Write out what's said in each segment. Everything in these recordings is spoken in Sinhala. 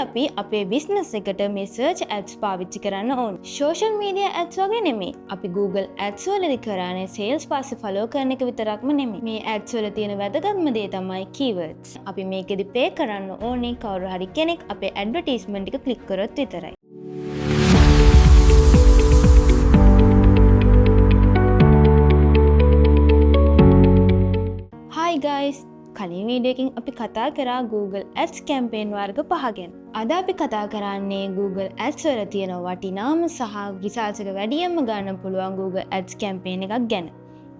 අපි අපේ බිස්නස් එකට මේ සර්ච් ඇඩ්ස් පාවිච්චි කරන්න ඕන. සෝෂල් මීඩියා ඇඩ්ස් වගේ නෙමෙයි. අපි Google ඇඩ්ස් වලදී කරන්නේ සේල්ස් පස්සේ ෆලෝ කරන එක විතරක්ම නෙමෙයි. මේ ඇඩ්ස් වල තියෙන වැදගත්ම දේ තමයි කීවර්ඩ්ස්. අපි මේකෙදි පේ කරන්න ඕනේ කවුරු හරි කෙනෙක් අපේ ඇඩ්වර්ටයිස්මන්ට් එක ක්ලික් කරොත් විතරයි. Hi guys! කලින් වීඩියෝ එකකින් අපි කතා කරා Google Ads කැම්පේන් වර්ග 5 ගැන. අද අපි කතා කරන්නේ Google Ads වල තියෙන වටිනාම සහ රිසල්ට්ස් එක වැඩියෙන්ම ගන්න පුළුවන් Google Ads කැම්පේන් එකක් ගැන.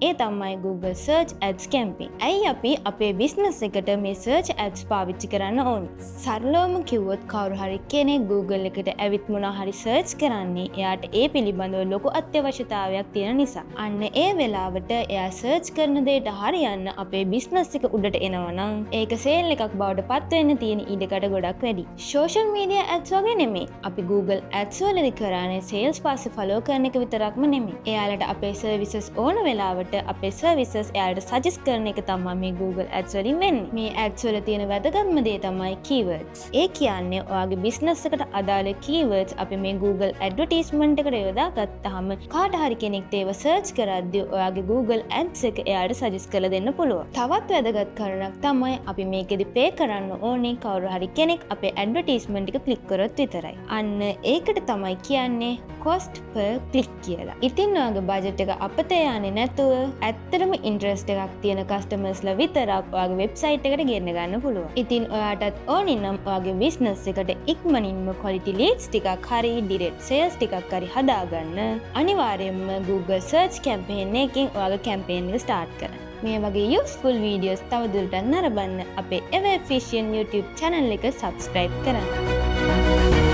ඒ තමයි Google Search Ads campaign. ඇයි අපි අපේ බිස්නස් එකට මේ search ads පාවිච්චි කරන්න ඕනේ? සරලවම කිව්වොත් කවුරු හරි කෙනෙක් Google එකට ඇවිත් මොනවා හරි search කරන්නේ එයාට ඒ පිළිබඳව ලොකු අත්‍යවශ්‍යතාවයක් තියෙන නිසා. අන්න ඒ වෙලාවට එයා search කරන දෙයට හරියන්න අපේ බිස්නස් එක උඩට එනවා නම් ඒක sale එකක් බවට පත් වෙන්න තියෙන ඉඩකඩ ගොඩක් වැඩි. social media ads වගේ නෙමෙයි. අපි Google Ads වලදී කරන්නේ sales පස්සේ follow කරන එක විතරක්ම නෙමෙයි. එයාලට අපේ services ඕන වෙලාවට අපේ සර්විසස් එයාලට සජෙස්ට් කරන එක තමයි මේ Google Ads වලින් වෙන්නේ. මේ ads වල තියෙන වැදගත්ම දේ තමයි keywords. ඒ කියන්නේ ඔයාගේ බිස්නස් එකට අදාළ keywords අපි මේ Google advertisement එකට යොදා ගත්තාම කාට හරි කෙනෙක්ට ඒව search කරද්දී ඔයාගේ Google Ads එක එයාට සජෙස්ට් කරලා දෙන්න පුළුවන්. තවත් වැදගත් කාරණයක් තමයි අපි මේකෙදි pay කරන්න ඕනේ කවුරු හරි කෙනෙක් අපේ advertisement එක click කරොත් විතරයි. අන්න ඒකට තමයි කියන්නේ cost per click කියලා. ඉතින් ඔයාගේ budget එක අපතේ යන්නේ නැතුව ඇත්තටම ඉන්ට්‍රස්ට් එකක් තියෙන කස්ටමර්ස්ලා විතරක් ඔයාගේ වෙබ්සයිට් එකට ගෙන්න ගන්න පුළුවන්. ඉතින් ඔයාටත් ඕනි නම් ඔයාගේ බිස්නස් එකට ඉක්මනින්ම quality leads ටිකක් හරි direct sales ටිකක් හරි හදාගන්න අනිවාර්යයෙන්ම Google search campaign එකකින් ඔයාගේ campaign එක start කරන්න. මේ වගේ useful videos තවදුරටත් නරඹන්න අපේ Ever Efficient YouTube channel එක subscribe කරන්න.